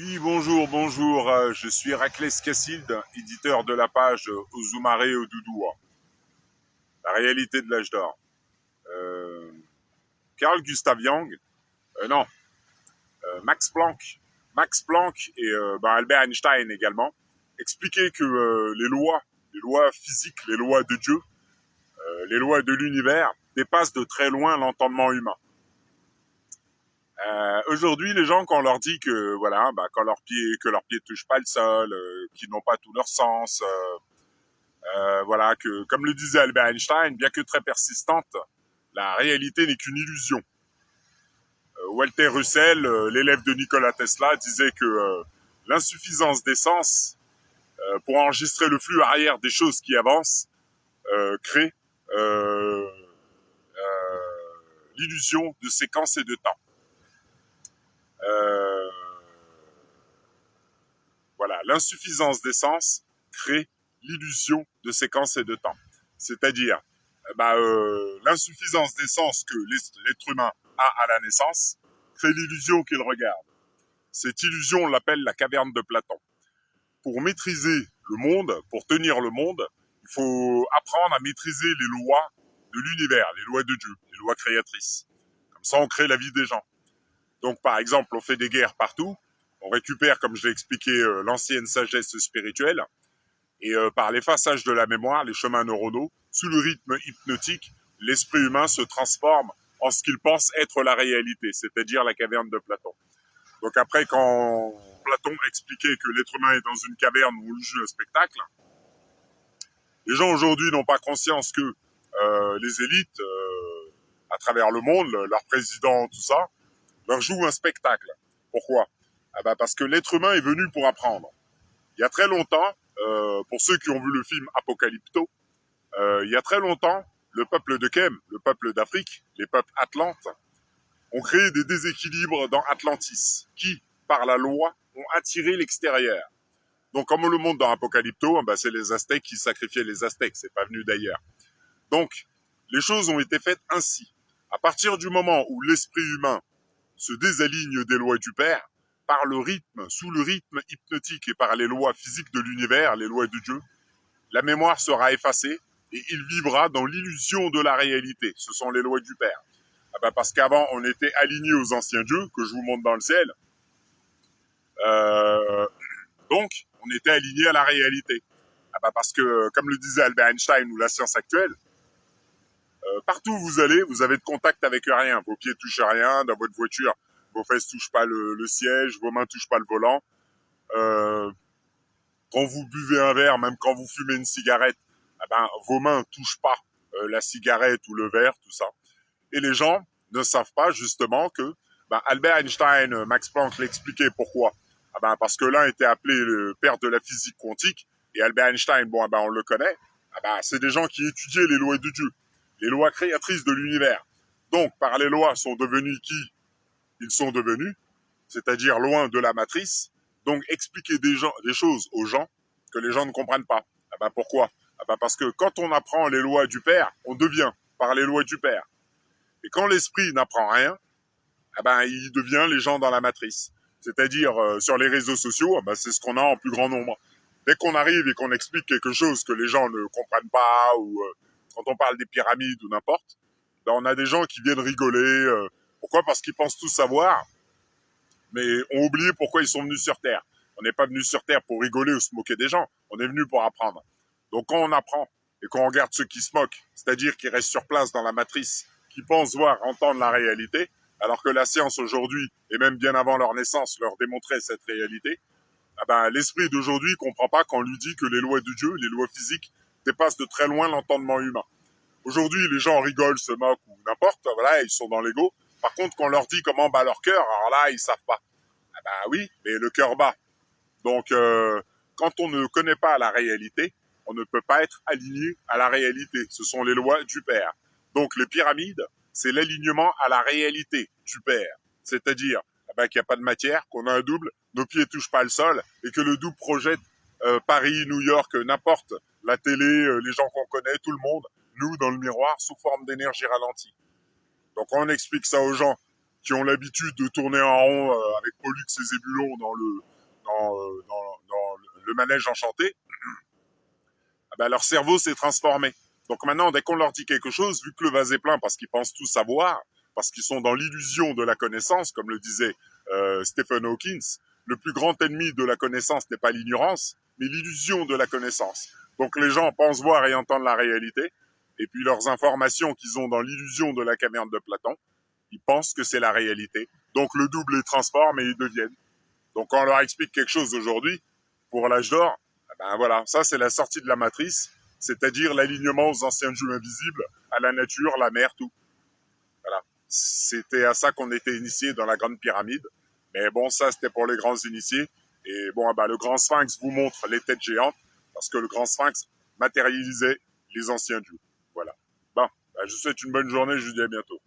Oui, bonjour, bonjour. Je suis Héraclès Casilde, éditeur de la page Ozumaré au Doudoua. La réalité de l'âge d'or. Euh, Carl Gustav Jung, non, Max Planck, et Albert Einstein également, expliquaient que les lois physiques, les lois de Dieu, les lois de l'univers dépassent de très loin l'entendement humain. Aujourd'hui, les gens, quand on leur dit que que leurs pieds touchent pas le sol, qu'ils n'ont pas tout leur sens, que, comme le disait Albert Einstein, bien que très persistante, la réalité n'est qu'une illusion. Walter Russell, l'élève de Nikola Tesla, disait que l'insuffisance des sens pour enregistrer le flux arrière des choses qui avancent crée l'illusion de séquence et de temps. L'insuffisance des sens crée l'illusion de séquence et de temps. C'est-à-dire, l'insuffisance des sens que l'être humain a à la naissance crée l'illusion qu'il regarde. Cette illusion, on l'appelle la caverne de Platon. Pour maîtriser le monde, pour tenir le monde, il faut apprendre à maîtriser les lois de l'univers, les lois de Dieu, les lois créatrices. Comme ça, on crée la vie des gens. Donc, par exemple, on fait des guerres partout, on récupère, comme je l'ai expliqué, l'ancienne sagesse spirituelle, et par l'effaçage de la mémoire, les chemins neuronaux, sous le rythme hypnotique, l'esprit humain se transforme en ce qu'il pense être la réalité, c'est-à-dire la caverne de Platon. Donc après, quand Platon expliquait que l'être humain est dans une caverne où on joue un spectacle, les gens aujourd'hui n'ont pas conscience que les élites, à travers le monde, leurs présidents, tout ça, leur jouent un spectacle. Pourquoi ? Parce que l'être humain est venu pour apprendre. Il y a très longtemps, pour ceux qui ont vu le film Apocalypto, il y a très longtemps, le peuple de Kem, le peuple d'Afrique, les peuples atlantes, ont créé des déséquilibres dans Atlantis, qui, par la loi, ont attiré l'extérieur. Donc, comme on le montre dans Apocalypto, c'est les Aztèques qui sacrifiaient les Aztèques, c'est pas venu d'ailleurs. Donc, les choses ont été faites ainsi. À partir du moment où l'esprit humain se désaligne des lois du Père, par le rythme, sous le rythme hypnotique et par les lois physiques de l'univers, les lois de Dieu, la mémoire sera effacée et il vivra dans l'illusion de la réalité. Ce sont les lois du Père. Parce qu'avant, on était aligné aux anciens dieux, que je vous montre dans le ciel. Donc, on était aligné à la réalité. Parce que, comme le disait Albert Einstein ou la science actuelle, partout où vous allez, vous avez de contact avec rien. Vos pieds touchent à rien dans votre voiture. Vos fesses touchent pas le siège, vos mains touchent pas le volant. Quand vous buvez un verre, même quand vous fumez une cigarette, vos mains touchent pas la cigarette ou le verre, tout ça. Et les gens ne savent pas justement que Albert Einstein, Max Planck l'expliquait pourquoi. Parce que l'un était appelé le père de la physique quantique et Albert Einstein, on le connaît. C'est des gens qui étudiaient les lois de Dieu, les lois créatrices de l'univers. Donc, par les lois sont devenus qui ils sont devenus, c'est-à-dire loin de la matrice. Donc, expliquer des choses aux gens que les gens ne comprennent pas. Pourquoi ? Parce que quand on apprend les lois du Père, on devient par les lois du Père. Et quand l'esprit n'apprend rien, il devient les gens dans la matrice. C'est-à-dire, sur les réseaux sociaux, c'est ce qu'on a en plus grand nombre. Dès qu'on arrive et qu'on explique quelque chose que les gens ne comprennent pas, ou quand on parle des pyramides ou n'importe, on a des gens qui viennent rigoler. Pourquoi ? Parce qu'ils pensent tout savoir, mais ont oublié pourquoi ils sont venus sur Terre. On n'est pas venu sur Terre pour rigoler ou se moquer des gens, on est venu pour apprendre. Donc quand on apprend et qu'on regarde ceux qui se moquent, c'est-à-dire qui restent sur place dans la matrice, qui pensent voir, entendre la réalité, alors que la science aujourd'hui, et même bien avant leur naissance, leur démontrait cette réalité, l'esprit d'aujourd'hui comprend pas quand on lui dit que les lois de Dieu, les lois physiques, dépassent de très loin l'entendement humain. Aujourd'hui, les gens rigolent, se moquent ou n'importe, ils sont dans l'ego. Par contre, quand on leur dit comment bat leur cœur, alors là, ils savent pas. Oui, mais le cœur bat. Donc, quand on ne connaît pas la réalité, on ne peut pas être aligné à la réalité. Ce sont les lois du Père. Donc, les pyramides, c'est l'alignement à la réalité du Père. C'est-à-dire qu'il n'y a pas de matière, qu'on a un double, nos pieds touchent pas le sol, et que le double projette Paris, New York, n'importe, la télé, les gens qu'on connaît, tout le monde, nous, dans le miroir, sous forme d'énergie ralentie. Donc, quand on explique ça aux gens, qui ont l'habitude de tourner en rond avec Pollux et Zébulon dans le manège enchanté, ah ben, leur cerveau s'est transformé. Donc maintenant, dès qu'on leur dit quelque chose, vu que le vase est plein parce qu'ils pensent tout savoir, parce qu'ils sont dans l'illusion de la connaissance, comme le disait Stephen Hawking, le plus grand ennemi de la connaissance n'est pas l'ignorance, mais l'illusion de la connaissance. Donc les gens pensent voir et entendre la réalité, et puis leurs informations qu'ils ont dans l'illusion de la caverne de Platon, ils pensent que c'est la réalité. Donc le double les transforme et ils deviennent. Donc quand on leur explique quelque chose aujourd'hui, pour l'âge d'or, ben voilà, ça c'est la sortie de la matrice, c'est-à-dire l'alignement aux anciens dieux invisibles, à la nature, la mer, tout. Voilà. C'était à ça qu'on était initié dans la grande pyramide. Mais bon, ça c'était pour les grands initiés. Et bon, ben, le grand sphinx vous montre les têtes géantes, parce que le grand sphinx matérialisait les anciens dieux. Voilà. Bon, ben, je vous souhaite une bonne journée, je vous dis à bientôt.